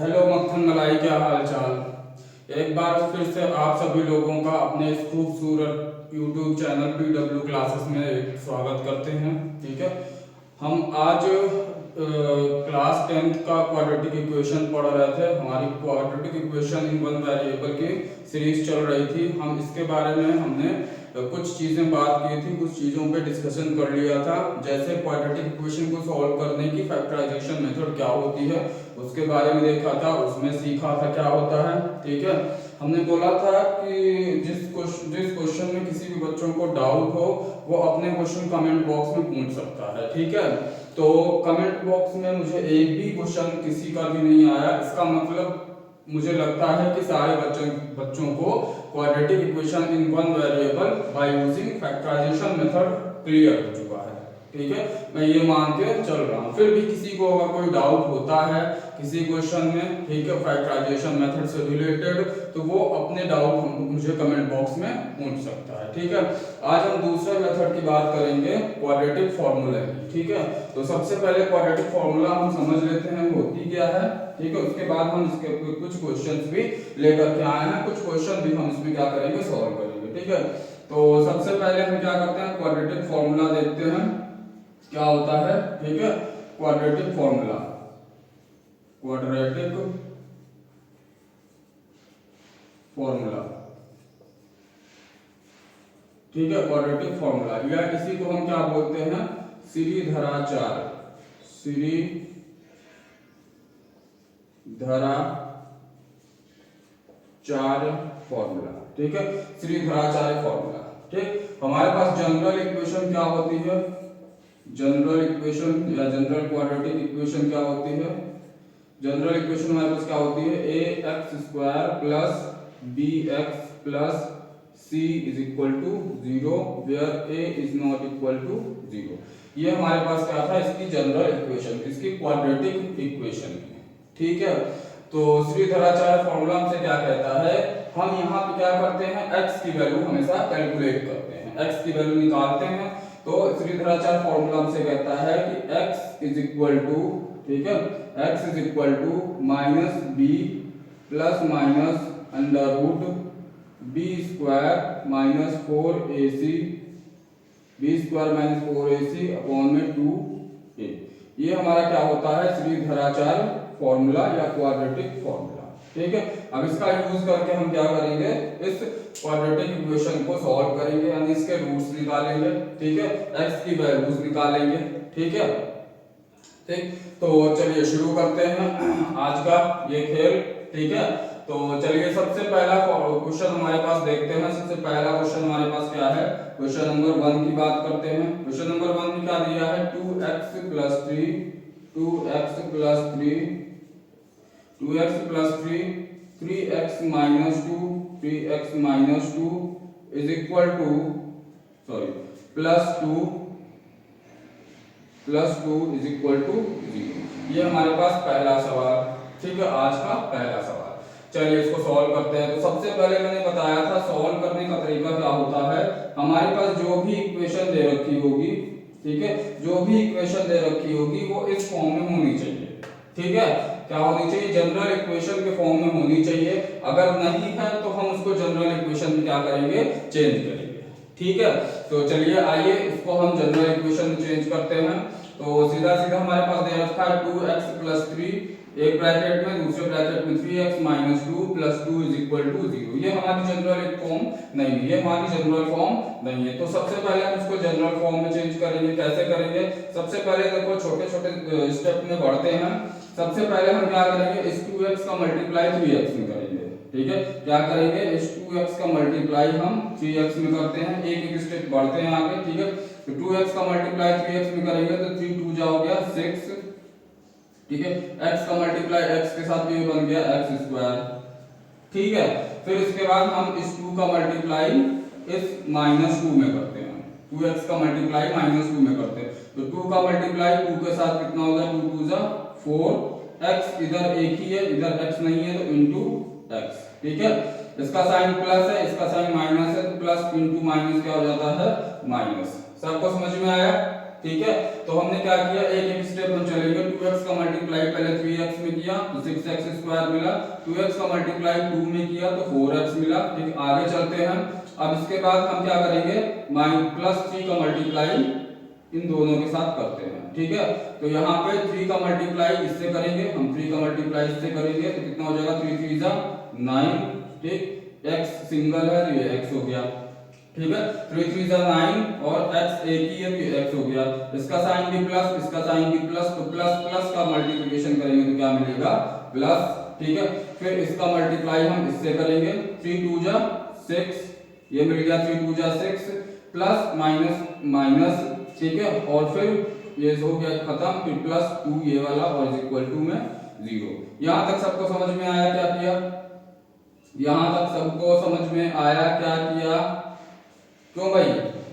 Hello मक्खन मलाई, क्या हाल चाल। एक बार फिर से आप सभी लोगों का अपने इस खूबसूरत यूट्यूब चैनल PW क्लासेस में स्वागत करते हैं। ठीक है, हम आज क्लास 10th का क्वाड्रेटिक इक्वेशन पढ़ रहे थे। हमारी quadratic equation in one variable की सीरीज चल रही थी। हम इसके बारे में हमने कुछ चीज़ें बात की थी, कुछ चीज़ों पे डिस्कशन कर लिया था। जैसे क्वाड्रेटिक इक्वेशन को सॉल्व करने की फैक्टराइजेशन मेथड क्या होती है उसके बारे में देखा था, उसमें सीखा था क्या होता है। ठीक है, हमने बोला था कि जिस क्वेश्चन में किसी भी बच्चों को डाउट हो वो अपने क्वेश्चन कमेंट बॉक्स में पूछ सकता है। ठीक है, तो कमेंट बॉक्स में मुझे एक भी क्वेश्चन किसी का भी नहीं आया। इसका मतलब मुझे लगता है कि सारे बच्चों को quadratic equation in one variable by using factorization method clear हो चुका है। ठीक है, मैं ये मान के चल रहा हूँ। फिर भी किसी को अगर कोई डाउट होता है किसी क्वेश्चन में, ठीक है, फैक्टराइजेशन मेथड से रिलेटेड, तो वो अपने डाउट मुझे कमेंट बॉक्स में पूछ सकता है। ठीक है, आज हम दूसरे मेथड की बात करेंगे, क्वाड्रेटिक फॉर्मूला की। ठीक है, तो सबसे पहले क्वाड्रेटिक फॉर्मूला हम समझ लेते हैं होती क्या है। ठीक है, उसके बाद हम इसके कुछ क्वेश्चंस भी लेकर के आए हैं, कुछ क्वेश्चन भी हम इसमें क्या करेंगे, सॉल्व करेंगे। ठीक है, तो सबसे पहले हम क्या करते हैं, क्वाड्रेटिक फॉर्मूला देखते हैं क्या होता है। ठीक है, क्वाड्रेटिक फॉर्मूला, क्वाड्रेटिक फॉर्मूला। ठीक है, क्वाड्रेटिक फॉर्मूला या इसी को हम क्या बोलते हैं, श्रीधराचार्य फॉर्मूला। ठीक है, श्रीधराचार्य फॉर्मूला। ठीक, हमारे पास जनरल इक्वेशन क्या होती है, जनरल इक्वेशन या जनरल क्वाड्रेटिक इक्वेशन क्या होती है। जनरल इक्वेशन हमारे पास क्या होती है, ax² plus bx plus c is equal to 0 where a is not equal to 0। ये हमारे पास क्या था, इसकी जनरल इक्वेशन, इसकी क्वाड्रेटिक इक्वेशन। ठीक है, तो श्रीधराचार्य फॉर्मूला हमसे क्या कहता है, हम यहाँ पे क्या करते हैं, x की वैल्यू हमेशा कैलकुलेट करते हैं, x की वैल्यू निकालते हैं। तो श्रीधराचार्य फॉर्मूला हमसे कहता है कि x इज इक्वल टू, ठीक है, x is equal to minus b plus minus under root b² minus 4ac, b² minus 4ac upon में 2a। ये हमारा क्या होता है, श्रीधराचार्य फॉर्मूला या क्वाड्रेटिक फॉर्मूला। ठीक है, अब इसका यूज करके हम क्या करेंगे, इस क्वाड्रेटिक इक्वेशन को सॉल्व करेंगे, यानी इसके रूट्स निकालेंगे। ठीक है, x की वैल्यूज निकालेंगे। ठीक है, ठीक, तो चलिए शुरू करते हैं आज का ये खेल। ठीक है, तो चलिए सबसे पहला क्वेश्चन हमारे पास देखते हैं। सबसे पहला क्वेश्चन हमारे पास क्या है, क्वेश्चन नंबर 1 की बात करते हैं। क्वेश्चन नंबर 1 में क्या दिया है, 2x plus 3 2x plus 3 2x plus 3 3x minus 2 3x minus 2 is equal to plus 2 is equal to 0। ये हमारे पास पहला सवाल। ठीक है, आज का पहला सवाल। चलिए इसको सॉल्व करते हैं। तो सबसे पहले मैंने बताया था सॉल्व करने का तरीका क्या होता है, हमारे पास जो भी इक्वेशन दे रखी होगी, ठीक है, जो भी इक्वेशन दे रखी होगी वो इस फॉर्म में होनी चाहिए। ठीक है, क्या होनी चाहिए, जनरल इक्वेशन के फॉर्म में होनी चाहिए। अगर नहीं है तो हम उसको जनरल इक्वेशन में क्या करेंगे, चेंज करेंगे। ठीक है, तो चलिए आइए इसको हम जनरल इक्वेशन में चेंज करते हैं। तो सीधा सीधा हमारे पास दे रखा है 2x प्लस 3 एक ब्रैकेट में, दूसरे ब्रैकेट में 3x minus 2 plus 2 is equal to 0। ये हमारी जनरल फॉर्म नहीं है, ये हमारी जनरल फॉर्म नहीं है। तो सबसे पहले हम इसको जनरल फॉर्म में चेंज करेंगे। कैसे करेंगे, सबसे पहले देखो छोटे छोटे स्टेप में बढ़ते हैं। सबसे पहले हम क्या करेंगे, इस 2x का मल्टीप्लाई 3x में करेंगे। ठीक है, क्या करेंगे, इस 2x का मल्टीप्लाई हम 3x में करते हैं। एक एक स्टेप बढ़ते हैं आगे। ठीक है, तो 2x का मल्टीप्लाई 3x में करेंगे तो 3 2 जा हो गया 6। ठीक है, x का मल्टीप्लाई x के साथ ये बन गया x²। ठीक है, फिर इसके बाद हम इस 2 का मल्टीप्लाई इस -2 में करते हैं। 2x का मल्टीप्लाई -2 में करते हैं तो 2 का मल्टीप्लाई 2 के साथ कितना होगा, 2 2 जा 4, x इधर एक ही है, इधर x नहीं है तो इनटू x। ठीक है, इसका साइन प्लस है, इसका साइन माइनस है, तो प्लस इनटू माइनस क्या हो जाता है, माइनस। सबको समझ में आया। ठीक है। तो हमने क्या किया, एक एक स्टेप हम चलेंगे। 2x का मल्टीप्लाई पहले 3x में किया तो 6x² मिला, 2x का मल्टीप्लाई 2 में किया तो 4x मिला, ठीक। आगे चलते हैं। अब इसके बाद हम क्या करेंगे, +3 का मल्टीप्लाई इन दोनों के साथ करते हैं, ठीक है। तो यहाँ पे 3 का मल्टीप्लाई इससे करेंगे, हम 3 का मल्टीप्लाई इससे करेंगे तो कितना हो जाएगा, 3 3 जा 9, ठीक। x सिंगल है तो ये x हो गया, ठीक है। 3 3 जा 9 और x एक ही है तो ये x हो गया। इसका साइन भी प्लस, इसका साइन भी प्लस, तो प्लस प्लस का मल्टीप्लिकेशन करेंगे तो क्या मिलेगा, प्लस, ठीक है। फिर इसका मल्टीप्लाई हम इससे करेंगे, 3 2 जा 6, ये मिल गया 3 2 जा 6, प्लस माइनस माइनस, ठीक है। और फिर ये हो गया खत्म, फिर +2 ये वाला और इक्वल टू में 0। यहां तक सबको समझ में आया क्या किया, यहां तक सबको समझ में आया क्या किया, क्यों भाई,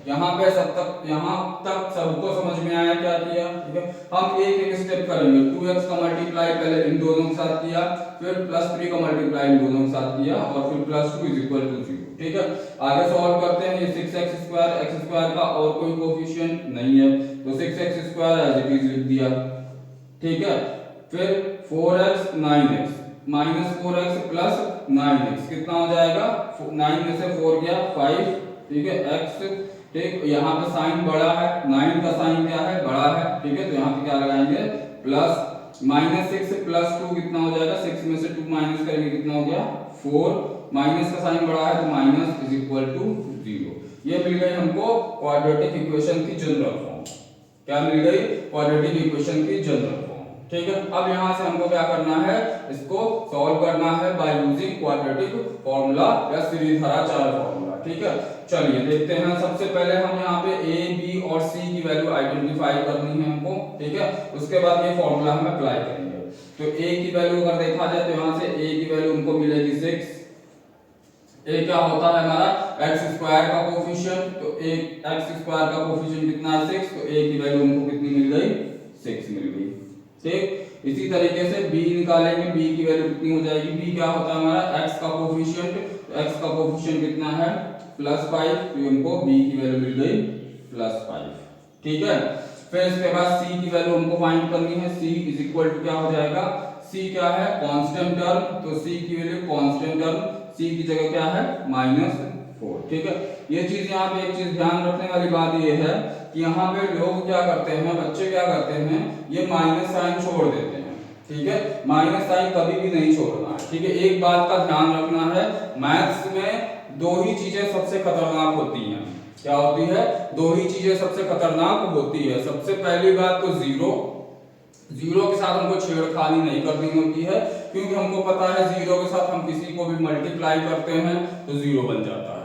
यहाँ पे सब तक, यहाँ तक सबको समझ में आया क्या किया, ठीक है। हम एक एक स्टेप करेंगे। 2x का मल्टीप्लाई पहले इन दोनों के साथ किया, फिर +3 का मल्टीप्लाई इन दोनों के साथ किया और फिर +2 = 0, ठीक है। आगे सॉल्व करते हैं। ये 6x² का और कोई कोफिशिएंट नहीं है तो 6x² एज इट इज लिख दिया, ठीक है। फिर 4x 9x -4x + 9x कितना हो जाएगा, 9 में से 4 गया 5, ठीक है। x, ठीक, यहाँ पे साइन बड़ा है, 9 का साइन क्या है, बड़ा है, ठीक है। तो यहाँ पे क्या लगाएंगे, प्लस -6 + 2 कितना हो जाएगा, 6 में से 2 माइनस करेंगे कितना हो गया, 4, माइनस का साइन बड़ा है तो माइनस = 0। ये मिल गई हमको क्वाड्रेटिक इक्वेशन की जनरल फॉर्म। क्या मिल गई, क्वाड्रेटिक इक्वेशन की जनरल फॉर्म, ठीक है। अब यहाँ से हमको क्या करना है, इसको सॉल्व करना है बाय यूजिंग क्वाड्रेटिक फॉर्मूला या श्रीधराचार्य फॉर्मूला, ठीक है। चलिए देखते हैं। सबसे पहले हम यहाँ पे a, b और c की वैल्यू आइडेंटिफाई करनी है हमको, ठीक है। उसके बाद ये फॉर्मूला हम अप्लाई करेंगे। तो a की वैल्यू अगर देखा जाए तो यहाँ से a की वैल्यू हमको मिलेगी 6। a क्या होता है हमारा, x² का कोफिशिएंट, तो x² का कोफिशिएंट कितना है, 6, तो a की वैल्यू हमको कितनी मिल गई, 6 मिल गई, ठीक। इसी तरीके से b निकालेंगे, b की वैल्यू कितनी हो जाएगी, b क्या होता है हमारा, x का कोफिशिएंट, तो x का कोफिशिएंट कितना है, +5, तो हमको b की वैल्यू मिल गई +5, ठीक है। फिर इसके बाद c की वैल्यू हमको फाइंड करनी है, c = क्या हो जाएगा, c क्या है, कांस्टेंट टर्म, तो c की वैल्यू कांस्टेंट टर्म, c की जगह क्या है, -4, ठीक है। ये चीज यहाँ पे एक चीज ध्यान रखने वाली बात ये है कि यहाँ पे लोग क्या करते हैं, बच्चे क्या करते हैं, ये माइनस साइन छोड़ देते हैं, ठीक है। माइनस साइन कभी भी नहीं छोड़ना है, ठीक है। एक बात का ध्यान रखना है, मैथ्स में दो ही चीजें सबसे खतरनाक होती हैं। क्या होती है, दो ही चीजें सबसे खतरनाक होती है। सबसे पहली बात तो जीरो के साथ हमको छेड़खानी नहीं करनी होती है, क्योंकि हमको पता है जीरो के साथ हम किसी को भी मल्टीप्लाई करते हैं तो जीरो बन जाता है,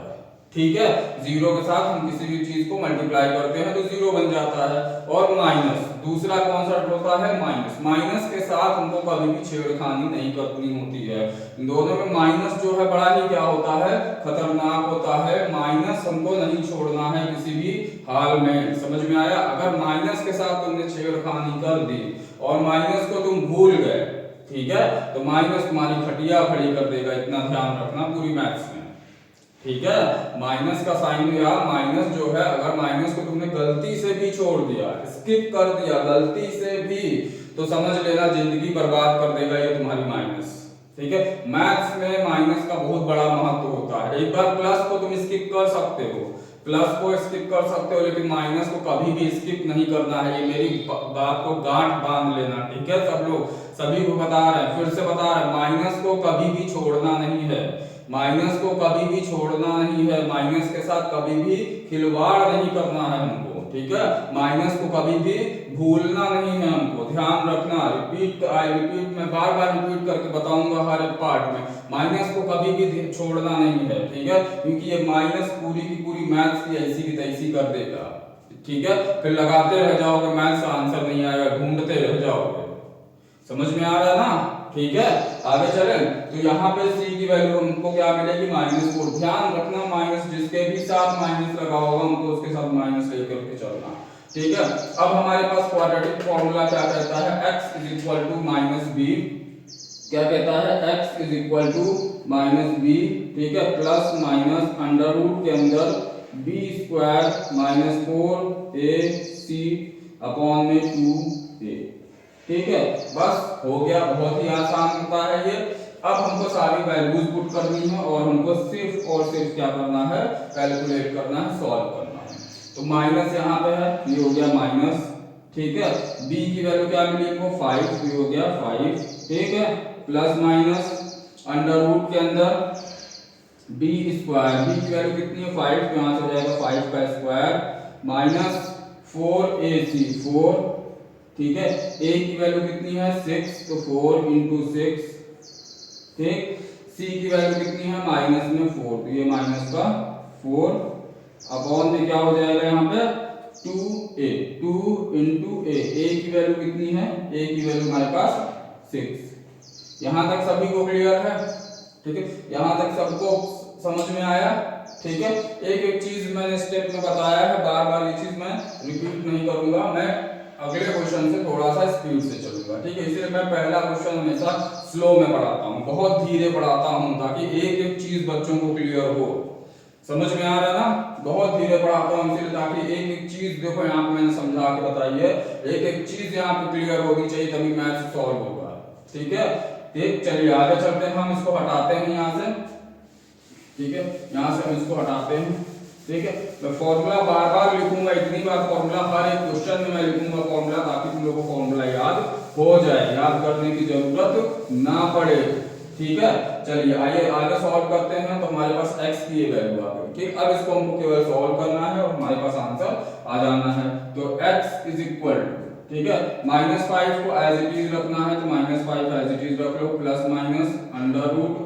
ठीक है। जीरो के साथ हम किसी भी चीज को मल्टीप्लाई करते हैं तो जीरो बन जाता है। और माइनस, दूसरा कॉन्सेप्ट होता है माइनस। माइनस के साथ हमको कभी भी छेड़खानी नहीं करनी होती है। दोनों में माइनस जो है बड़ा ही क्या होता है, खतरनाक होता है। माइनस हमको नहीं छोड़ना है किसी भी हाल में, समझ में आया। अगर माइनस के साथ तुमने छेड़खानी कर दी और माइनस को तुम भूल गए, ठीक है, तो माइनस तुम्हारी खटिया खड़ी कर देगा, इतना ध्यान रखना पूरी मैथ्स में, ठीक है। माइनस का साइन या माइनस जो है, अगर माइनस को तुमने गलती से भी छोड़ दिया, स्किप कर दिया गलती से भी, तो समझ लेना जिंदगी बर्बाद कर देगा ये तुम्हारी माइनस, ठीक है। मैथ्स में माइनस का बहुत बड़ा महत्व होता है। एक बार प्लस को तुम स्किप कर सकते हो, प्लस को स्किप कर सकते हो, लेकिन माइनस को कभी भी स्किप नहीं करना है। ये मेरी बात को गांठ बांध लेना, ठीक है। सब लोग सभी को बता रहे हैं, फिर से बता रहे हैं, माइनस को कभी भी छोड़ना नहीं है, माइनस को कभी भी छोड़ना नहीं है। माइनस के साथ कभी भी खिलवाड़ नहीं करना है हमको, ठीक है। माइनस को कभी भी भूलना नहीं है हमको, ध्यान रखना। रिपीट मैं बार बार रिपीट करके बताऊंगा हर एक पार्ट में, माइनस को कभी भी छोड़ना नहीं है, ठीक है। क्योंकि ये माइनस पूरी की पूरी मैथ्स की ऐसी की तैसी कर देगा, ठीक है। फिर लगाते रह जाओगे, मैथ्स का आंसर नहीं आएगा, ढूंढते रह जाओगे। समझ में आ रहा है ना, ठीक है। आगे चलें तो यहाँ पे c की वैल्यू हमको क्या मिलेगी, -4। ध्यान रखना, माइनस जिसके भी साथ माइनस लगा होगा हमको उसके साथ माइनस लेकर के चलना, ठीक है। अब हमारे पास क्वाड्रेटिक फॉर्मूला क्या कहता है, x -b, क्या कहता है, x -b, ठीक है, प्लस माइनस अंडर रूट के अंदर b² -4ac अपॉन में 2a। ठीक है, बस हो गया, बहुत ही आसान होता है ये। अब हमको सारी वैल्यूज पुट करनी है और हमको सिर्फ और सिर्फ क्या करना है, कैलकुलेट करना है, सॉल्व करना है। तो माइनस यहाँ पे है, ये हो गया माइनस। ठीक है, b की वैल्यू क्या मिली हमको 5, ये हो गया 5। ठीक है, प्लस माइनस अंडर रूट के अंदर b स्क्वायर, b की वैल्यू कितनी है 5, तो यहाँ से हो जाएगा 5 का स्क्वायर माइनस 4ac 4। ठीक है, a की वैल्यू कितनी है 6, तो 4 इंटू 6। ठीक, c की वैल्यू कितनी है माइनस में 4, तो ये माइनस का 4 अपॉन में क्या हो जाएगा यहाँ पे 2a, 2 इंटू a की वैल्यू कितनी है, a की वैल्यू हमारे पास 6। यहाँ तक सभी को क्लियर है? ठीक है, यहाँ तक सबको समझ में आया? ठीक है, एक एक चीज मैंने स्टेप में बताया है, बार बार ये चीज मैं रिपीट नहीं करूंगा, मैं अगले क्वेश्चन से थोड़ा सा स्पीड से चलूंगा। ठीक है, इसलिए मैं पहला क्वेश्चन हमेशा स्लो में पढ़ाता हूँ, बहुत धीरे पढ़ाता हूँ, ताकि एक एक चीज बच्चों को क्लियर हो। समझ में आ रहा है ना? बहुत धीरे पढ़ाता हूँ इसलिए, ताकि एक एक चीज देखो यहाँ पे मैंने समझा के बताई है, एक एक चीज यहाँ पे क्लियर होनी चाहिए, तभी मैथ सॉल्व होगा। ठीक है, ठीक, चलिए आगे चलते हैं, हम इसको हटाते हैं यहाँ से। ठीक है, यहाँ से हम इसको हटाते हैं। ठीक है, मैं फॉर्मूला बार बार लिखूंगा, इतनी बार फॉर्मूला हर एक क्वेश्चन में मैं लिखूंगा फॉर्मूला, ताकि तुम लोगों को फॉर्मूला याद हो जाए, याद करने की जरूरत ना पड़े। ठीक है, चलिए आइए आगे सॉल्व करते हैं। तो हमारे पास x की ये वैल्यू आ गई। ठीक, अब इसको हमको केवल सॉल्व करना है और हमारे पास आंसर आ जाना है। तो x इज इक्वल टू, ठीक है, -5 को एज इट इज रखना है, तो -5 एज इट इज रख लो, प्लस माइनस अंडर रूट।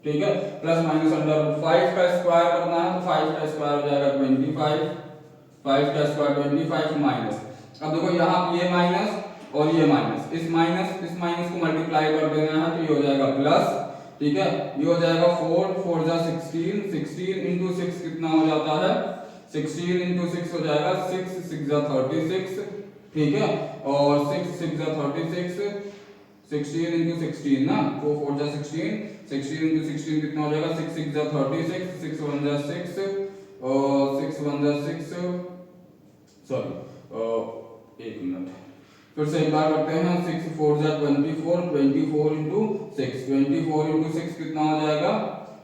ठीक है, प्लस माइनस अंडर रूट, 5 का स्क्वायर करना है, तो 5 का स्क्वायर हो जाएगा 25, 5 का स्क्वायर 25 माइनस। अब देखो यहाँ ये माइनस और ये माइनस, इस माइनस को मल्टीप्लाई कर देना है, तो ये हो जाएगा प्लस। ठीक है, ये हो जाएगा 4 4 जा 16, 16 इंटू 6 कितना हो जाता है, 16 इंटू 6 हो जाएगा 6 6 जा 36। ठीक है, और 6 6 जा 36, 16 इंटू 16 ना, 4 4 जा 16, 16 इंटू 16 कितना हो जाएगा, 6 6 जा 36, 6 1 जा 6 और 6 1 जा 6, सॉरी एक मिनट, फिर से एक बार करते हैं। 6 4 जा 24, 24 इंटू 6, 24 इंटू 6 कितना हो जाएगा,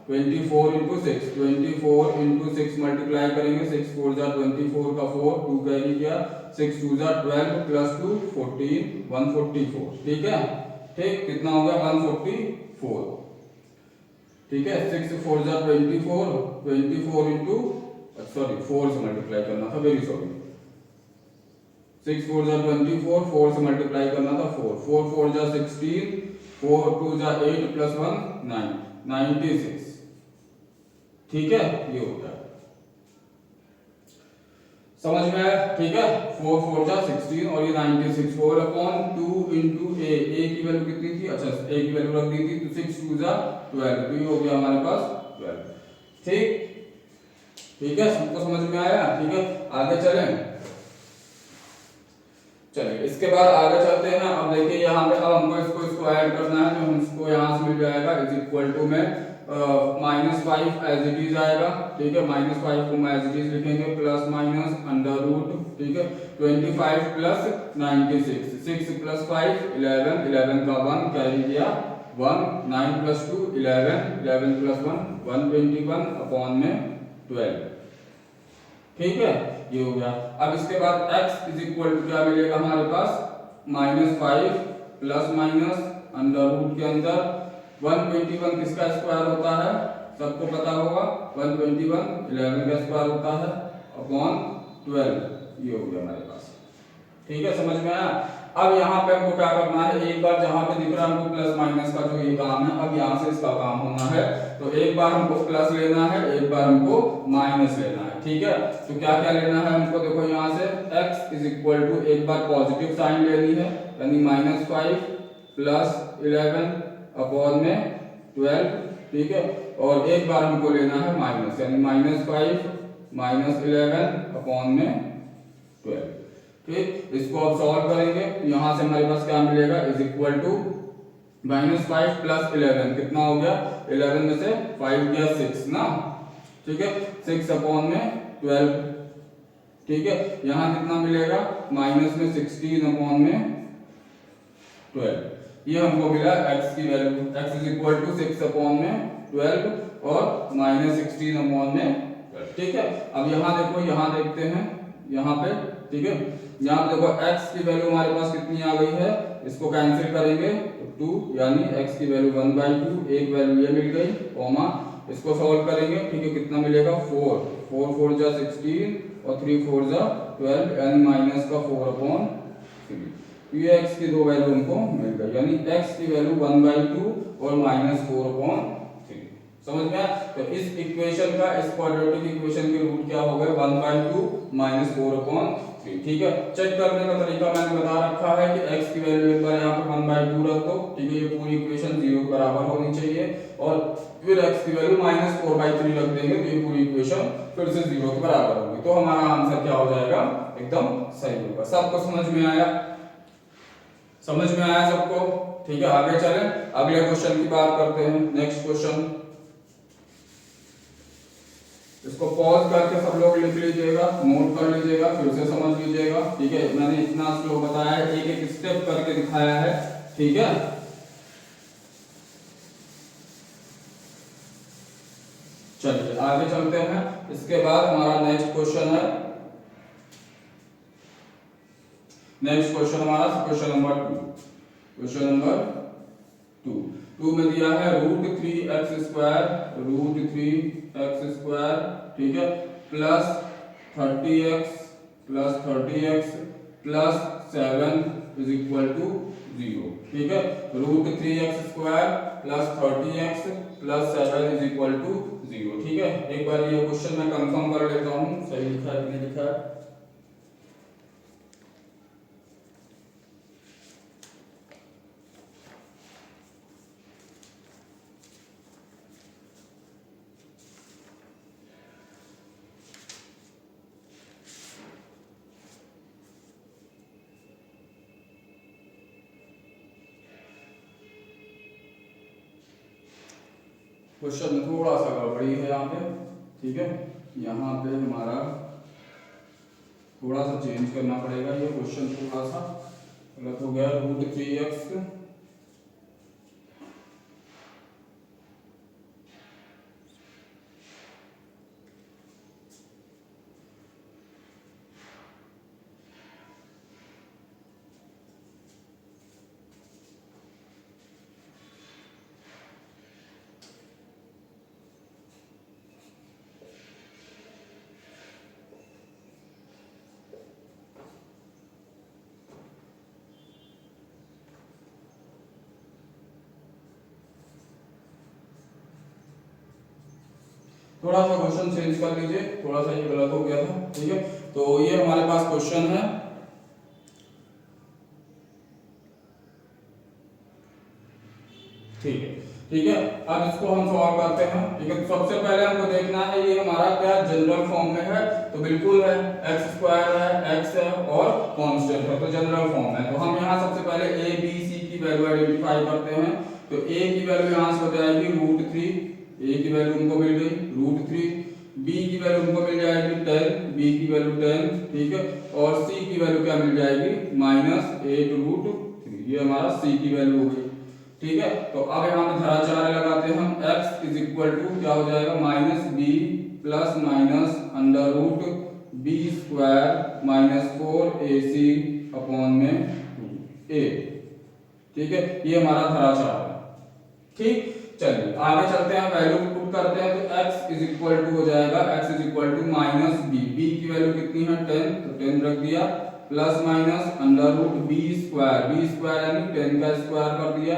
24 इंटू 6, 24 इंटू 6 मल्टीप्लाई करेंगे, 6 4 जा 24 का 4, 2 कैरी किया, 6 2 जा 12 प्लस 2 14, 144। ठीक है, ठीक, कितना हो गया 144। ठीक है, 6 4 जा 24, 24 इंटू, सॉरी 4 से मल्टीप्लाई करना था, वेरी सॉरी, 6 4 जा 24, 4 से मल्टीप्लाई करना था, 4 4 4 जा 16, 4 2 जा 8 प्लस 1 9, 96। ठीक है, ये होता है, समझ में आया? ठीक है, 4 4 जा 16 और ये 96, 4 अपॉन 2 इंटू a की वैल्यू कितनी थी, अच्छा a की वैल्यू रख दी थी, तो 6 2 जा 12, तो ये हो गया हमारे पास 12। ठीक, ठीक है, सबको समझ में आया? ठीक है, आगे चलें। चलिए इसके बाद आगे चलते हैं। अब देखिए यहाँ पे अब हमको इसको ऐड करना है, तो हमको यहाँ से मिल जाएगा इज इक्वल टू में -5 एज इट इज आएगा। ठीक है, -5 को एज इट इज लिखेंगे, प्लस माइनस अंडर रूट। ठीक है, 25 प्लस 96, 6 प्लस 5 11, 11 का 1 कैरी किया 1, 9 प्लस 2 11, 11 प्लस 1 121 अपॉन में 12। ठीक है, ये हो गया। अब इसके बाद x इज इक्वल टू क्या मिलेगा हमारे पास, -5 प्लस माइनस अंडर रूट के अंदर 121 किसका स्क्वायर होता है, सबको पता होगा, 121 11 का स्क्वायर होता है अपॉन 12। ये हो गया हमारे पास। ठीक है, समझ में आया? अब यहाँ पे हमको क्या करना है, एक बार जहाँ पे दिख रहा है हमको प्लस माइनस का जो ये काम है, अब यहाँ से इसका काम होना है। तो एक बार हमको प्लस लेना है, एक बार हमको माइनस लेना है। ठीक है, तो क्या क्या लेना है हमको, देखो यहाँ से x इज इक्वल टू, एक बार पॉजिटिव साइन लेनी है, यानी -5 प्लस 11 अपॉन में 12। ठीक है, और एक बार हमको लेना है माइनस, यानी -5 माइनस 11 अपॉन में 12। ठीक, इसको अब सॉल्व करेंगे, यहाँ से हमारे पास क्या मिलेगा, इज इक्वल टू -5 प्लस 11 कितना हो गया, 11 में से 5 गया 6 ना। ठीक है, 6 अपॉन में 12। ठीक है, यहाँ कितना मिलेगा, माइनस में 16 अपॉन में 12, ये हमको मिला x की value, x is equal to 6 upon में 12 और माइनस 16 अपॉन में 12। ठीक है, अब यहाँ देखो, यहाँ देखते हैं यहाँ पे, ठीक है, यहाँ पे देखो x की वैल्यू हमारे पास कितनी आ गई है, इसको कैंसिल करेंगे तो 2, यानी x की वैल्यू 1/2, एक वैल्यू ये मिल गई, कॉमा इसको सॉल्व करेंगे, ठीक है, कितना मिलेगा 4, 4 4 जा 16 और 3 4 जा 12, यानी माइनस का 4 अपॉन 3। ये x की दो वैल्यू हमको मिल गई, यानी x की वैल्यू 1/2 और माइनस 4 अपॉन 3। समझ में आया? तो इस इक्वेशन का, इस क्वाड्रेटिक इक्वेशन के रूट क्या हो गए, 1/2 माइनस 4 अपॉन 3। ठीक है, चेक करने का तरीका मैंने बता रखा है कि x की वैल्यू एक बार यहाँ पे 1/2 रख दो, ठीक है, ये पूरी इक्वेशन 0 के बराबर होनी चाहिए, और फिर x की वैल्यू माइनस 4/3 रख देंगे तो ये पूरी इक्वेशन फिर से 0 के बराबर होगी, तो हमारा आंसर क्या हो जाएगा, एकदम सही होगा। सबको समझ में आया? समझ में आया सबको? ठीक है, आगे चलें, अगले क्वेश्चन की बात करते हैं। नेक्स्ट क्वेश्चन, इसको पॉज करके सब लोग लिख लीजिएगा, नोट कर लीजिएगा, फिर से समझ लीजिएगा। ठीक है, मैंने इतना स्लो बताया है, एक एक स्टेप करके दिखाया है। ठीक है, चलिए आगे चलते हैं। इसके बाद हमारा नेक्स्ट क्वेश्चन है, नेक्स्ट क्वेश्चन हमारा क्वेश्चन नंबर 2। क्वेश्चन नंबर 2 में दिया है √3x², ठीक है, plus 30x plus 7 is equal to 0। ठीक है, √3x² plus 30x plus 7 is equal to 0। ठीक है, एक बार ये क्वेश्चन मैं कंफर्म कर लेता हूँ, सही लिखा है कि नहीं लिखा है। क्वेश्चन में थोड़ा सा गड़बड़ी है यहाँ पे। ठीक है, यहाँ पे हमारा थोड़ा सा चेंज करना पड़ेगा, ये क्वेश्चन थोड़ा सा गलत हो गया। √3x थोड़ा सा क्वेश्चन चेंज कर लीजिए, थोड़ा सा ये गलत हो गया था। ठीक है, तो ये हमारे पास क्वेश्चन है, ठीक है, ठीक है, अब इसको हम सॉल्व करते हैं। ठीक है, सबसे पहले हमको देखना है ये हमारा क्या जनरल फॉर्म में है, तो बिल्कुल है, x² है, x है और कांस्टेंट है, तो जनरल फॉर्म है। तो हम यहाँ सबसे पहले a b c की वैल्यू आइडेंटिफाई करते हैं। तो a की वैल्यू यहाँ से हो जाएगी √3, a की वैल्यू हमको मिल गई √3, b की वैल्यू हमको मिल जाएगी 10, b की वैल्यू 10, ठीक है, और c की वैल्यू क्या मिल जाएगी -8√3, ये हमारा c की वैल्यू हो गई। ठीक है, तो अब यहाँ पे धराचार्य लगाते हैं हम, x इज इक्वल टू क्या हो जाएगा -b plus minus √b² -4ac upon में 2a। ठीक है, ये हमारा धराचार्य है। ठीक, चलिए आगे चलते हैं, वैल्यू पुट करते हैं। तो x इज इक्वल टू हो जाएगा, x is equal to -b, b की वैल्यू कितनी है 10, तो 10 रख दिया, प्लस माइनस √b² यानी 10 का स्क्वायर कर दिया,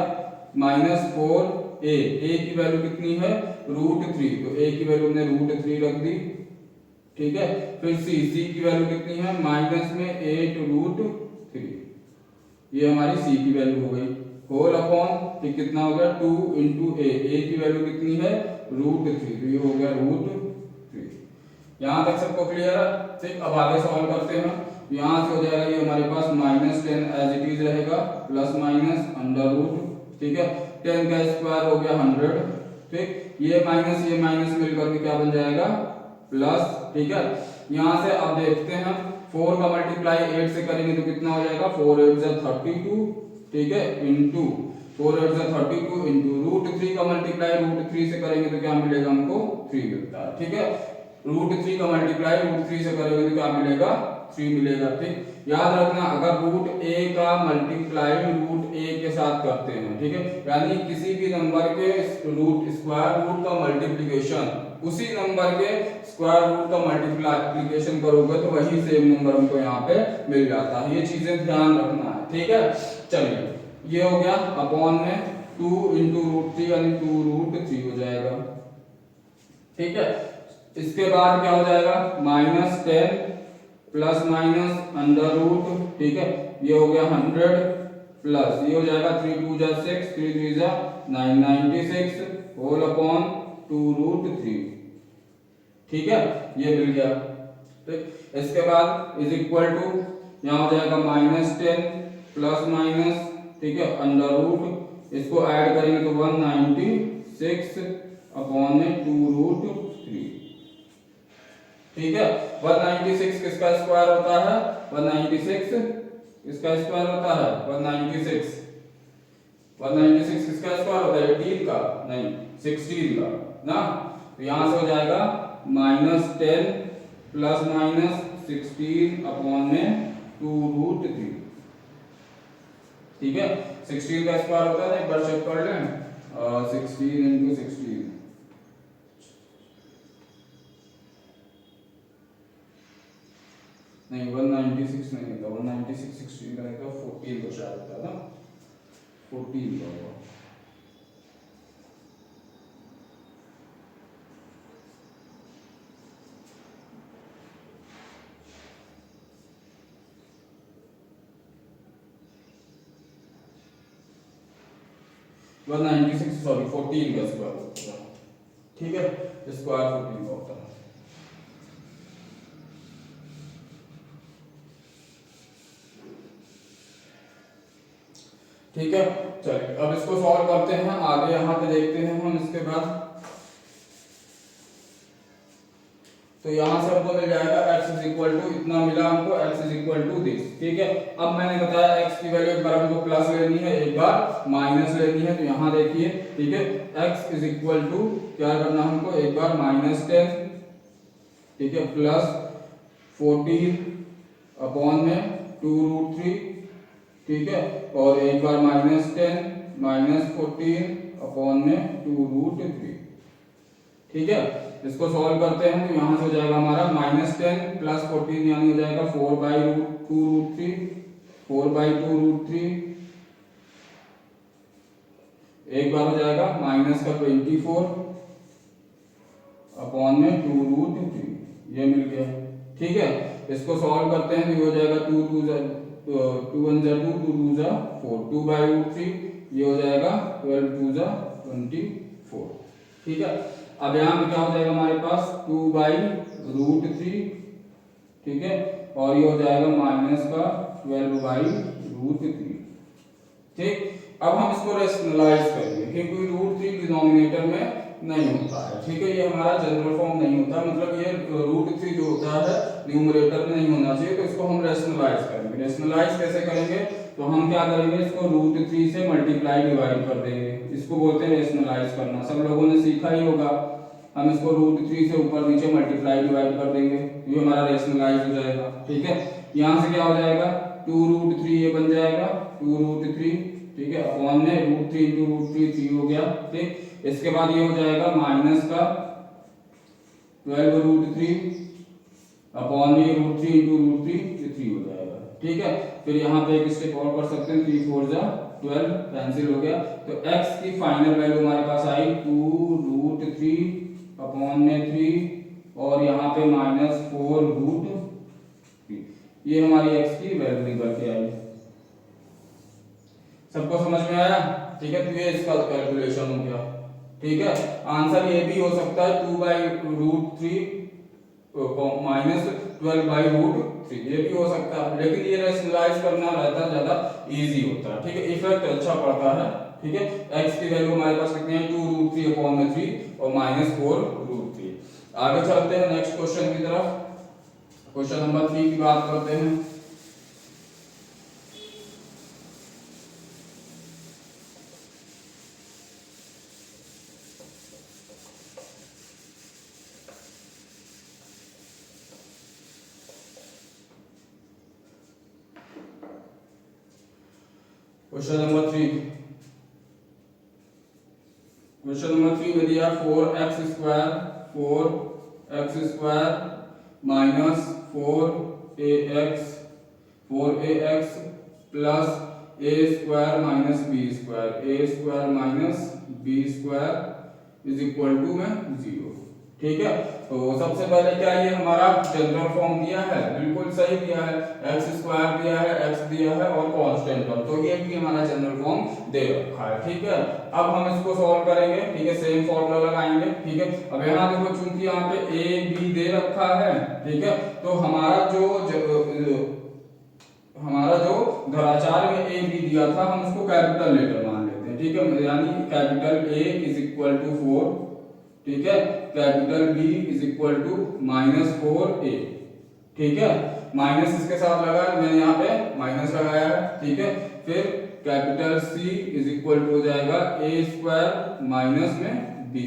-4a, a की वैल्यू कितनी है √3, तो a की वैल्यू हमने √3 रख दी। ठीक है, फिर c की वैल्यू कितनी है माइनस में 8√3, ये हमारी c की वैल्यू हो गई, होल अपॉन ठीक कितना हो गया 2 × a की वैल्यू कितनी है √3, तो ये हो गया √3। यहाँ तक सबको क्लियर है? ठीक, अब आगे सॉल्व करते हैं। यहाँ से हो जाएगा ये हमारे पास -10 एज इट इज रहेगा, प्लस माइनस √, ठीक है, 10 का स्क्वायर हो गया 100। ठीक, ये माइनस मिलकर के क्या बन जाएगा प्लस, ठीक है, यहाँ से अब देखते हैं 4 का मल्टीप्लाई 8 से करेंगे तो कितना हो जाएगा, 4 8 जा 32, ठीक है, इंटू 4 8 जा 32 इंटू √3 का मल्टीप्लाई √3 से करेंगे तो क्या मिलेगा हमको 3 मिलता है, ठीक है, √3 का मल्टीप्लाई √3 से करेंगे तो क्या मिलेगा 3 मिलेगा, ठीक। याद रखना अगर √a का मल्टीप्लाई √a के साथ करते हैं, ठीक है, यानी किसी भी नंबर के स्क्वायर रूट का मल्टीप्लिकेशन उसी नंबर के स्क्वायर रूट का मल्टीप्लिकेशन करोगे तो वही सेम नंबर हमको यहाँ पे मिल जाता है, ये चीजें ध्यान रखना है, ठीक है। चलिए ये हो गया, अपॉन में 2 इंटू √3 यानी 2√3 हो जाएगा, ठीक है। इसके बाद क्या हो जाएगा, -10 प्लस माइनस अंडर रूट, ठीक है, ये हो गया 100 प्लस ये हो जाएगा 3 2 जा 6 3 3 जा 9 96 होल अपॉन 2√3, ठीक है, ये मिल गया, ठीक। इसके बाद इज इक्वल टू यहाँ हो जाएगा -10 प्लस माइनस, ठीक है, अंडर रूट, इसको ऐड करेंगे तो 196 अपॉन में 2√3, ठीक है। 196 किसका स्क्वायर होता है, 196 किसका स्क्वायर होता है, 196 किसका स्क्वायर होता है, 18 का नहीं 16 का ना, तो यहां से हो जाएगा -10 प्लस माइनस 16 अपॉन में 2√3, ठीक है। 16 का स्क्वायर होता है, एक बार चेक कर लें, 16 इंटू 16 नहीं 196 नहीं था, 196 16 का नहीं था, 14 तो शायद था ना, 14 का होगा, वन 96 सॉरी 14 का स्क्वायर होता है, ठीक है, स्क्वायर 14 का होता है, ठीक है। चलिए अब इसको सॉल्व करते हैं, आगे यहाँ पे देखते हैं हम इसके बाद, तो यहाँ से हमको मिल जाएगा x इज इक्वल टू इतना मिला हमको, x is equal to this, ठीक है। अब मैंने बताया x की वैल्यू एक बार हमको प्लस लेनी है, एक बार माइनस लेनी है, तो यहाँ देखिए, ठीक है, x इज इक्वल टू क्या करना हमको, एक बार -10, ठीक है, प्लस 14 अपॉन में 2√3, ठीक है, और एक बार -10 -14 अपॉन में 2√3, ठीक है। इसको सॉल्व करते हैं तो यहाँ से हो जाएगा हमारा -10 प्लस 14 यानी हो जाएगा 4/2√3 4/2√3, एक बार हो जाएगा माइनस का 24 अपॉन में 2√3, ये मिल गया, ठीक है। इसको सॉल्व करते हैं तो हो जाएगा 2 2 2 1 जा 2 2 2 जा 4 2/√3, ये हो जाएगा 12 2 जा 24, ठीक है। अब यहाँ पे क्या हो जाएगा हमारे पास 2/√3, ठीक है, और ये हो जाएगा माइनस का 12/√3, ठीक। अब हम इसको रेशनलाइज करेंगे क्योंकि √3 डिनोमिनेटर में नहीं होता है, ठीक है, ये हमारा जनरल फॉर्म नहीं होता, मतलब ये √3 जो होता है न्यूमरेटर में नहीं होना चाहिए, तो इसको हम रेशनलाइज करेंगे। रेशनलाइज कैसे करेंगे, तो हम क्या करेंगे, इसको √3 से मल्टीप्लाई डिवाइड कर देंगे, इसको बोलते हैं रेशनलाइज करना, सब लोगों ने सीखा ही होगा। हम इसको √3 से ऊपर नीचे मल्टीप्लाई डिवाइड कर देंगे, ये हमारा रेशनलाइज हो जाएगा, ठीक है। यहाँ से क्या हो जाएगा 2√3 ये बन जाएगा 2√3, ठीक है, अपॉन में √3 इंटू √3 3 हो गया, ठीक। इसके बाद ये हो जाएगा माइनस का 12√3 अपॉन में √3 इंटू √3 ये 3 हो जाएगा, ठीक है। फिर यहाँ पे एक स्टेप और कर सकते हैं, 3 4 जा 12 कैंसिल हो गया, तो x की फाइनल वैल्यू हमारे पास आई 2√3 अपॉन में 3 और यहाँ पे -4√3, ये हमारी x की वैल्यू निकल के आई। सबको समझ में आया, ठीक है, तो ये इसका कैलकुलेशन हो गया, ठीक है। आंसर ये भी हो सकता है 2/√3 -12/√3, ये भी हो सकता है, लेकिन ये रेशनलाइज करना रहता है ज्यादा इजी होता है, ठीक है, इफेक्ट अच्छा पड़ता है, ठीक है। x की वैल्यू हमारे पास कितनी है 2√3 अपॉन में 3 और -4√3। आगे चलते हैं नेक्स्ट क्वेश्चन की तरफ। क्वेश्चन नंबर 3 की बात करते हैं। क्वेश्चन नंबर 3 में दिया 4x² minus 4ax plus a² minus b² is equal to में 0। ठीक है, तो सबसे पहले क्या ये हमारा जनरल फॉर्म दिया है, बिल्कुल सही दिया है, x² दिया है, x दिया है और कांस्टेंट टर्म, तो ये भी हमारा जनरल फॉर्म दे रखा है। ठीक है, अब हम इसको सॉल्व करेंगे। ठीक है, सेम फॉर्मूला लगाएंगे। ठीक है, अब यहाँ देखो चूंकि यहाँ पे a b दे रखा है, ठीक है, तो हमारा जो धराचार में a b दिया था हम उसको कैपिटल लेटर मान लेते हैं। ठीक है, यानी capital A is equal to 4, ठीक है, capital B is equal to -4a। ठीक है, माइनस इसके साथ लगा, मैंने यहाँ पे माइनस लगाया है। ठीक है, फिर capital C is equal to हो जाएगा a² माइनस में b²।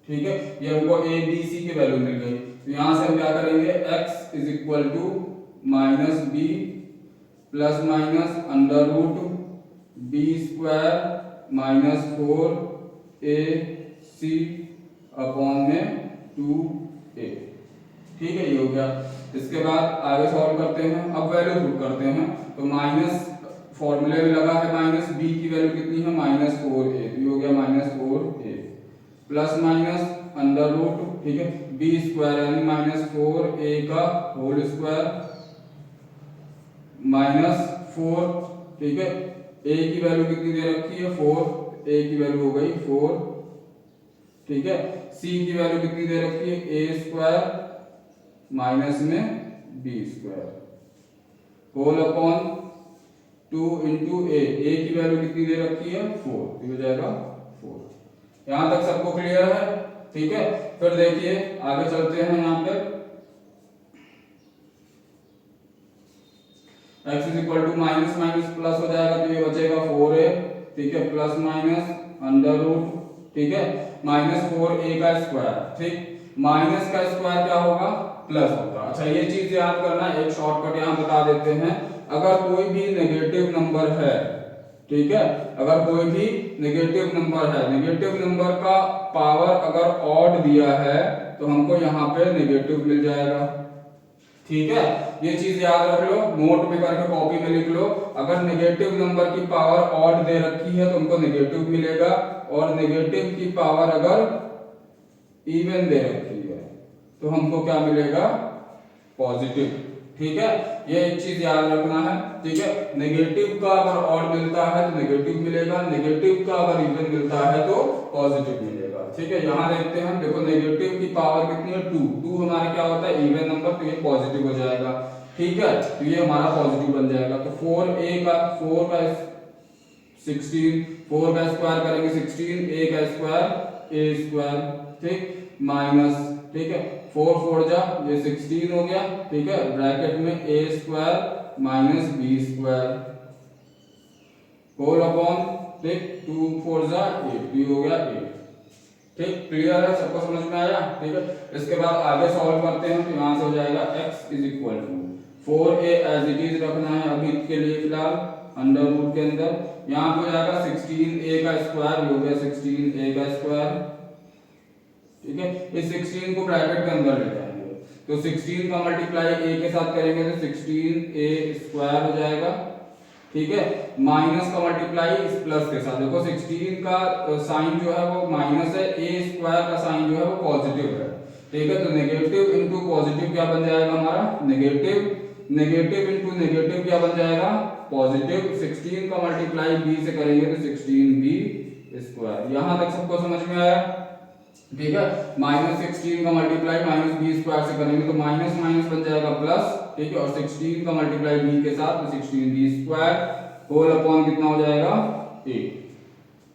ठीक है, ये हमको a b c की वैल्यू मिल गई। तो यहाँ से हम क्या करेंगे, x is equal to -b plus minus under root b² minus 4ac upon में 2a। ठीक है, ये हो गया। इसके बाद आगे सॉल्व करते हैं। अब वैल्यू पुट करते हैं, तो माइनस फॉर्मूले में लगा है माइनस b की वैल्यू कितनी है, -4a, तो ये हो गया -4a plus minus under root, ठीक है, b² यानी -4a का होल स्क्वायर माइनस 4। ठीक है, a की वैल्यू कितनी दे रखी है, 4, a की वैल्यू हो गई 4। ठीक है, c की वैल्यू कितनी दे रखी है, a² माइनस में b² whole upon 2 into a की वैल्यू कितनी दे रखी है, 4, तो हो जाएगा 4। यहां तक सबको क्लियर है। ठीक है, फिर देखिए आगे चलते हैं। यहाँ पे x is equal to minus minus plus हो जाएगा, तो ये बचेगा 4a। ठीक है, प्लस माइनस अंडर रूट, ठीक है, -4a का स्क्वायर। ठीक, माइनस का स्क्वायर क्या होगा, प्लस होगा। अच्छा, ये चीज याद करना, एक शॉर्टकट यहाँ बता देते हैं। अगर कोई भी नेगेटिव नंबर है, ठीक है, अगर कोई भी नेगेटिव नंबर है, नेगेटिव नंबर का पावर अगर ऑड दिया है तो हमको यहाँ पे नेगेटिव मिल जाएगा। ठीक है, ये चीज याद रख लो, नोट में करके कॉपी में लिख लो। अगर नेगेटिव नंबर की पावर ऑड दे रखी है तो हमको नेगेटिव मिलेगा, और नेगेटिव की पावर अगर इवन दे रखी है तो हमको क्या मिलेगा, पॉजिटिव। ठीक है, ये एक चीज याद रखना है। ठीक है, नेगेटिव का अगर ऑड मिलता है तो नेगेटिव मिलेगा, नेगेटिव का अगर इवन मिलता है तो पॉजिटिव मिलेगा। ठीक है, यहाँ देखते हैं, देखो नेगेटिव की पावर कितनी है, 2 हमारे क्या होता है, इवन नंबर, तो ये पॉजिटिव हो जाएगा। ठीक है, तो ये हमारा पॉजिटिव बन जाएगा। तो 4 का 16, 4 का स्क्वायर करेंगे 16, a का स्क्वायर a²। ठीक, माइनस, ठीक है, 4 जा, ये 16 हो गया। ठीक है, ब्रैकेट में a² minus b² whole upon, ठीक, 2 जा 8, ये हो गया 8। ठीक, क्लियर है, सबको समझ में आया। ठीक है, इसके बाद आगे सॉल्व करते हैं। तो यहाँ से हो जाएगा x is equal to 4a as it is रखना है अभी के लिए फिलहाल अंडर रूट के अंदर। यहाँ पे हो जाएगा 16a का स्क्वायर, हो गया 16a का स्क्वायर। ठीक है, इस 16 को ब्रैकेट के अंदर ले जाएंगे, तो 16 का मल्टीप्लाई a के साथ करेंगे तो 16a² हो जाएगा। ठीक है, माइनस का मल्टीप्लाई इस प्लस के साथ, देखो 16 का साइन जो है वो माइनस है, a² का साइन जो है वो पॉजिटिव है। ठीक है, तो नेगेटिव इंटू पॉजिटिव क्या बन जाएगा हमारा, नेगेटिव, नेगेटिव इंटू नेगेटिव क्या बन जाएगा, पॉजिटिव। 16 का मल्टीप्लाई b से करेंगे तो 16b²। यहां तक सबको समझ में आया। ठीक है, -16 का मल्टीप्लाई -b² से करेंगे तो माइनस माइनस बन जाएगा प्लस। ठीक है, और 16 का मल्टीप्लाई b के साथ तो 16b² होल अपॉन कितना हो जाएगा, 8।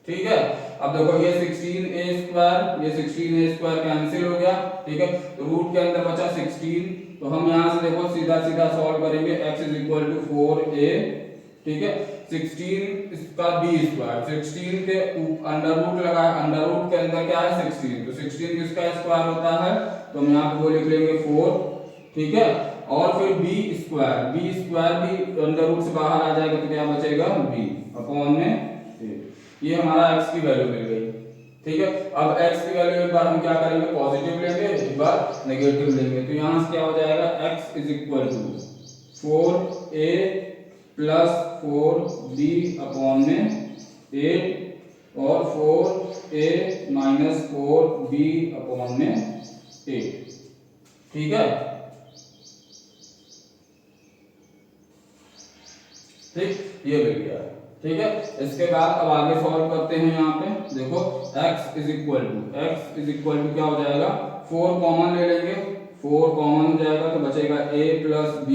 ठीक है, अब देखो ये 16a² ये 16a² कैंसिल हो गया, ठीक है। तो रूट के अंदर बचा 16, तो हम यहाँ से देखो सीधा सीधा सॉल्व करेंगे। x is equal to 4a, ठीक है। 16 इसका b², 16 के अंडर रूट लगाया, अंडर रूट के अंदर क्या है 16, तो 16 किसका स्क्वायर होता है, तो हम यहाँ पे वो लिख लेंगे 4, ठीक है। और फिर b² भी अंडर रूट से बाहर आ जाएगा, तो क्या बचेगा b अपॉन में a। ये हमारा x की वैल्यू मिल गई, ठीक है। अब x की वैल्यू एक बार हम क्या करेंगे, पॉजिटिव लेंगे, एक बार नेगेटिव लेंगे, तो यहाँ से क्या हो जाएगा x is equal to 4a plus 4b upon में 8 और 4a माइनस 4b अपॉन में 8, ठीक है। ठीक, ये मिल गया, ठीक है। इसके बाद अब आगे सॉल्व करते हैं। यहाँ पे देखो x इज इक्वल टू क्या हो जाएगा, 4 कॉमन ले लेंगे, 4 कॉमन हो जाएगा, तो बचेगा a प्लस b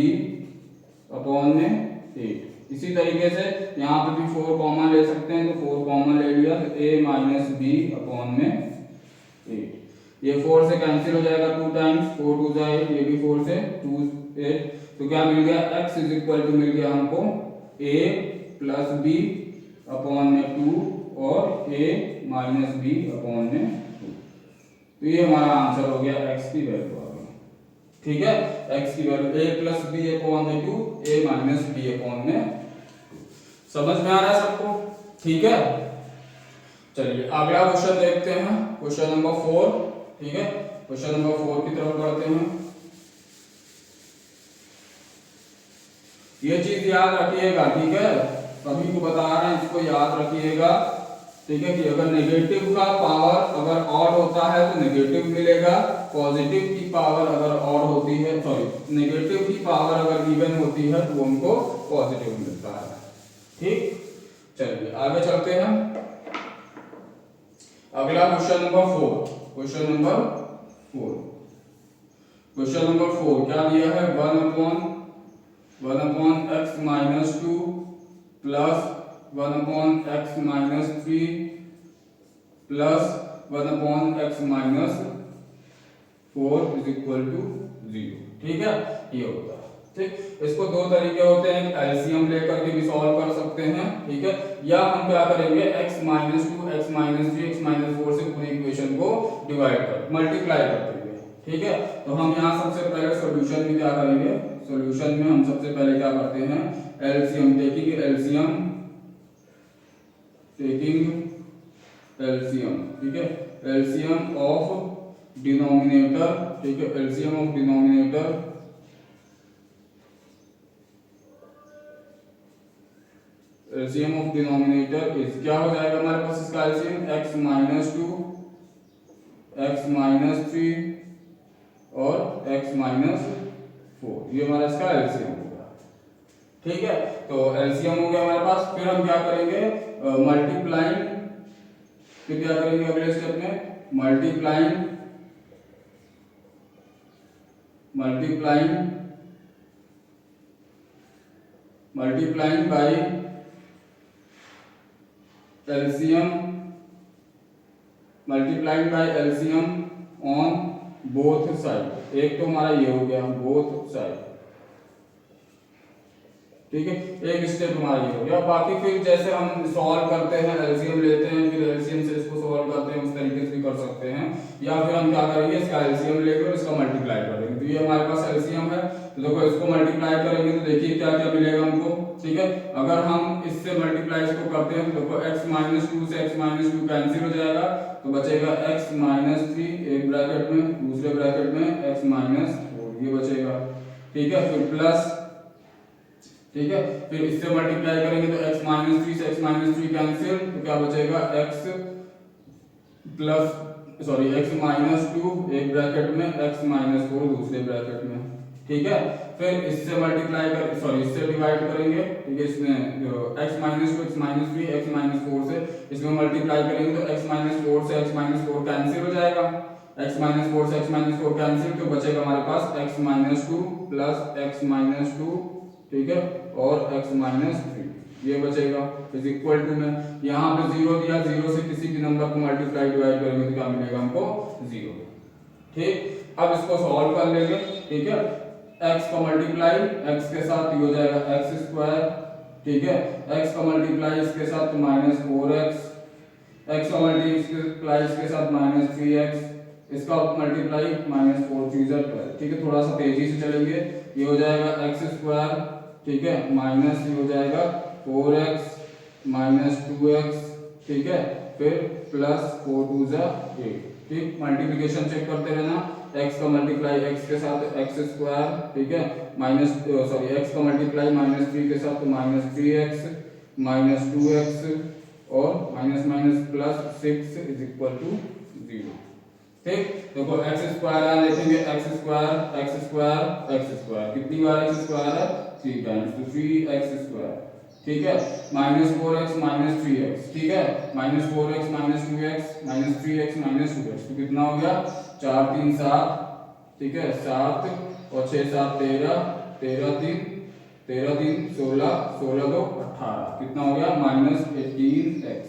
अपॉन में 8। इसी तरीके से यहाँ पे भी 4 कॉमन ले सकते हैं, तो 4 कॉमन ले लिया, तो a माइनस b अपॉन में 8। ये 4 से कैंसिल हो जाएगा, 2 टाइम्स 4 2 जा 8, ये भी 4 से 2 8, तो क्या मिल गया, x इज इक्वल टू मिल गया हमको a प्लस b अपॉन में 2 और a माइनस b अपॉन में 2। तो ये हमारा आंसर हो गया, x की वैल्यू आ गई, ठीक है। x की value a plus b upon में 2, a माइनस b अपॉन में 2। समझ में आ रहा है सबको, ठीक है। चलिए अगला क्वेश्चन देखते हैं, क्वेश्चन नंबर 4, ठीक है। क्वेश्चन नंबर 4 की तरफ बढ़ते हैं। ये चीज याद रखिएगा, ठीक है, सभी को बता रहे हैं, इसको याद रखिएगा, ठीक है, कि अगर नेगेटिव का पावर अगर ऑड होता है तो नेगेटिव मिलेगा, पॉजिटिव की पावर अगर ऑड होती है, सॉरी नेगेटिव की पावर अगर इवन होती है तो उनको पॉजिटिव मिलता है, ठीक। चलिए आगे चलते हैं। अगला क्वेश्चन नंबर 4, क्वेश्चन नंबर 4 क्या दिया है, 1 upon x minus 2 plus 1 upon x minus 3 plus 1 upon x minus 4 is equal to 0, ठीक है। ये होता है, ठीक। इसको दो तरीके होते हैं, एलसीएम लेकर के भी सॉल्व कर सकते हैं, ठीक है, या हम क्या करेंगे x minus 2 x minus 3 x minus 4 से पूरी इक्वेशन को डिवाइड कर मल्टीप्लाई करते हैं, ठीक है। तो हम यहाँ सबसे पहले सॉल्यूशन में क्या करेंगे, सॉल्यूशन में हम सबसे पहले क्या करते हैं, एलसीएम टेकिंग एलसीएम, ठीक है, एलसीएम ऑफ डिनोमिनेटर, ठीक है, एलसीएम ऑफ डिनोमिनेटर इज क्या हो जाएगा हमारे पास, इसका LCM x minus 2 x minus 3 और x माइनस 4, ये हमारा इसका एलसीएम होगा, ठीक है। तो एलसीएम हो गया हमारे पास, फिर हम क्या करेंगे, मल्टीप्लाइंग, फिर क्या करेंगे अगले स्टेप में, multiplying by LCM on both side. एक तो हमारा ये हो गया बोथ साइड, ठीक है, एक स्टेप हमारा ये हो गया। बाकी फिर जैसे हम सॉल्व करते हैं, एलसीएम लेते हैं, फिर एलसीएम से इसको सॉल्व करते हैं, उस तरीके से भी कर सकते हैं, या फिर हम क्या करेंगे, इसका एलसीएम लेकर और इसका मल्टीप्लाई करेंगे। तो ये हमारे पास एलसीएम है, तो देखो इसको मल्टीप्लाई करेंगे तो देखिए क्या क्या मिलेगा हमको, ठीक है। अगर हम इससे मल्टीप्लाई इसको करते हैं तो देखो x माइनस 2 से x माइनस 2 कैंसिल हो जाएगा, तो बचेगा x माइनस 3 एक ब्रैकेट में, दूसरे ब्रैकेट में x माइनस 4 ये बचेगा, ठीक है। फिर प्लस, ठीक है, फिर इससे मल्टीप्लाई करेंगे तो x माइनस 3 से x माइनस 3 कैंसिल, तो क्या बचेगा x plus sorry x minus 2 एक ब्रैकेट में, x माइनस 4 दूसरे ब्रैकेट में, ठीक है। फिर इससे मल्टीप्लाई कर सॉरी इससे डिवाइड करेंगे, ठीक है, इसमें x minus 2 x minus 3 x minus 4 से इसमें मल्टीप्लाई करेंगे तो x माइनस 4 से x माइनस 4 कैंसिल हो जाएगा, x माइनस 4 से x माइनस 4 कैंसिल, तो बचेगा हमारे पास x minus 2 plus x minus 2, ठीक है, और x माइनस 3, ये बचेगा इज इक्वल टू में यहाँ पे 0 दिया, 0 से किसी भी नंबर को मल्टीप्लाई डिवाइड करेंगे तो क्या मिलेगा हमको 0। ठीक, अब इसको सॉल्व कर लेंगे। ठीक है, x का मल्टीप्लाई x के साथ हो जाएगा x स्क्वायर। ठीक है, x का मल्टीप्लाई इसके साथ माइनस 4x, x का मल्टीप्लाई इसके साथ माइनस 3x, इसका मल्टीप्लाई माइनस 4 3 12। ठीक है, थोड़ा सा तेजी से चलेंगे। ये हो जाएगा x स्क्वायर, ठीक है, माइनस ये हो जाएगा 4x माइनस 2x। ठीक है, फिर प्लस 4 2 8। ठीक, मल्टीप्लिकेशन चेक करते रहना। x का मल्टीप्लाई x के साथ x स्क्वायर, ठीक है, माइनस सॉरी x का मल्टीप्लाई माइनस 3 के साथ तो माइनस 3x माइनस 2x और minus minus plus 6 is equal to 0। ठीक, देखो x स्क्वायर है, देखेंगे x स्क्वायर कितनी बार x स्क्वायर है 3 टाइम्स, तो 3x स्क्वायर। ठीक है, माइनस 4x माइनस 3x। ठीक है, minus 4x minus 2x minus 3x minus 2x, तो कितना हो गया 4 3 7। ठीक है, 7 और 6 7 13, 13 3 16, 16 2 18, कितना हो गया माइनस 18x।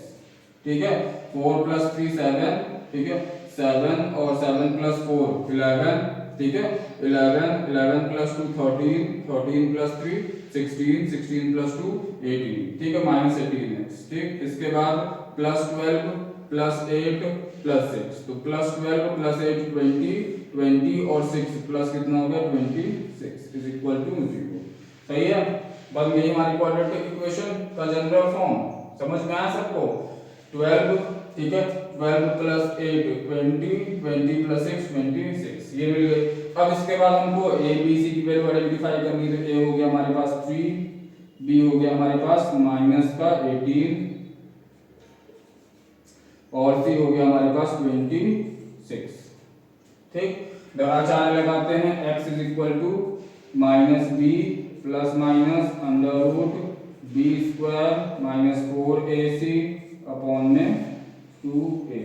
ठीक है, 4 प्लस 3 7। ठीक है, 7 और 7 प्लस 4 11। ठीक है, 11 प्लस 2 13, 13 प्लस 3 16, 16 प्लस 2 18। ठीक है, माइनस 18x। ठीक, इसके बाद प्लस 12 प्लस 8 प्लस 6, तो प्लस 12 प्लस 8 20, 20 और 6 प्लस कितना हो गया 26 इज इक्वल टू 0। सही है, बन गई हमारी क्वाड्रेटिक इक्वेशन का जनरल फॉर्म। समझ में आया सबको? 12, ठीक है, 12 प्लस 8 20, 20 प्लस 6 26, ये मिल गई। अब इसके बाद हमको a b c की वैल्यू आइडेंटिफाई करनी है, तो a हो गया हमारे पास 3, b हो गया हमारे पास माइनस का 18 और c हो गया हमारे पास 26। ठीक, दराचार्य लगाते हैं x is equal to minus b plus minus under root b square minus 4ac upon में 2a।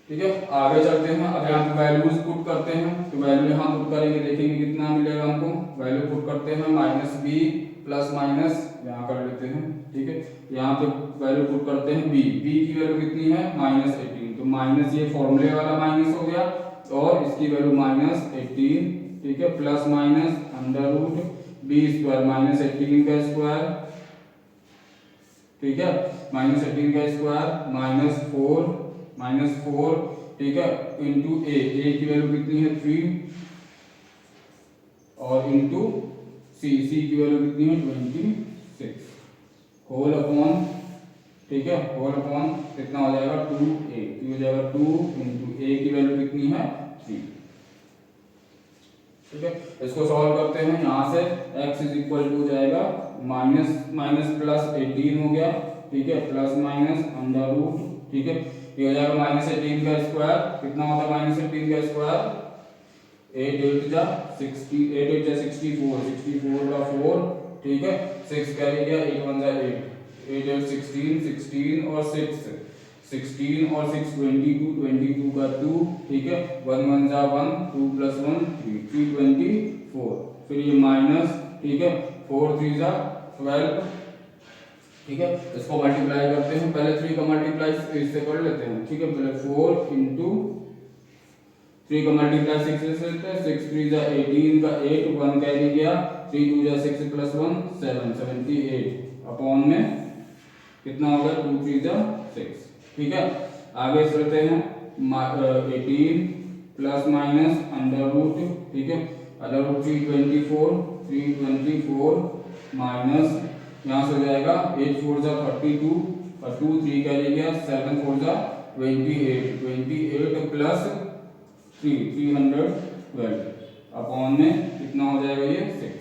ठीक है, आगे चलते हैं। अब यहाँ पे वैल्यूज पुट करते हैं, तो वैल्यू यहाँ पुट करेंगे, देखेंगे कितना मिलेगा हमको। वैल्यू पुट करते हैं माइनस b प्लस माइनस यहाँ कर लेते हैं। ठीक है, यहाँ पे वैल्यू पुट करते हैं b की वैल्यू कितनी है माइनस 18, तो माइनस ये फॉर्मूले वाला माइनस हो गया और इसकी वैल्यू माइनस 18। ठीक है, plus minus under root b square minus 18 का स्क्वायर। ठीक है, माइनस 18 का स्क्वायर माइनस 4। ठीक है, इंटू a की वैल्यू कितनी है 3 और इंटू c की वैल्यू कितनी है 26 होल अपॉन। ठीक है, होल अपॉन कितना हो जाएगा 2a, तो हो जाएगा 2 इंटू a की वैल्यू कितनी है 3। ठीक है, इसको सॉल्व करते हैं। यहाँ से x इज इक्वल टू हो जाएगा माइनस प्लस 18 हो गया। ठीक है, प्लस माइनस अंडर रूट। ठीक है, ये हो जाएगा माइनस 18 का स्क्वायर, कितना होता है माइनस 18 का स्क्वायर 8 8 जा 64, 64 का 4। ठीक है, 6 कैरी गया, 8 1 जा 8 8 16 16 और 6 16 और 6 22 का 2। ठीक है, 1 1 जा 1 2 प्लस 1 3 24, फिर ये माइनस। ठीक है, 4 3 जा 12। ठीक है, इसको मल्टीप्लाई करते हैं, पहले 3 का मल्टीप्लाई इससे कर लेते हैं। ठीक है, पहले 4 इंटू 3 का मल्टीप्लाई 6 से लेते हैं, 6 3 जा 18 का 8 1 कैरी गया, 3 2 जा 6 प्लस 1 7 78 अपॉन में कितना होगा 2 3 जा 6। ठीक है, आगे चलते हैं 18 प्लस माइनस अंडर रूट। ठीक है, अंडर रूट 324 माइनस यहाँ से हो जाएगा 8 4 जा 32 और 2 3 कैरी गया, 7 4 जा 28 प्लस 3 312 अपॉन में कितना हो जाएगा ये 6।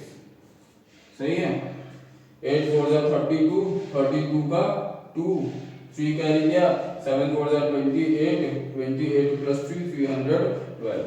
सही है, 8 4 जा 32 का 2 3 कैरी गया, 7 4 जा 28 प्लस 3 312।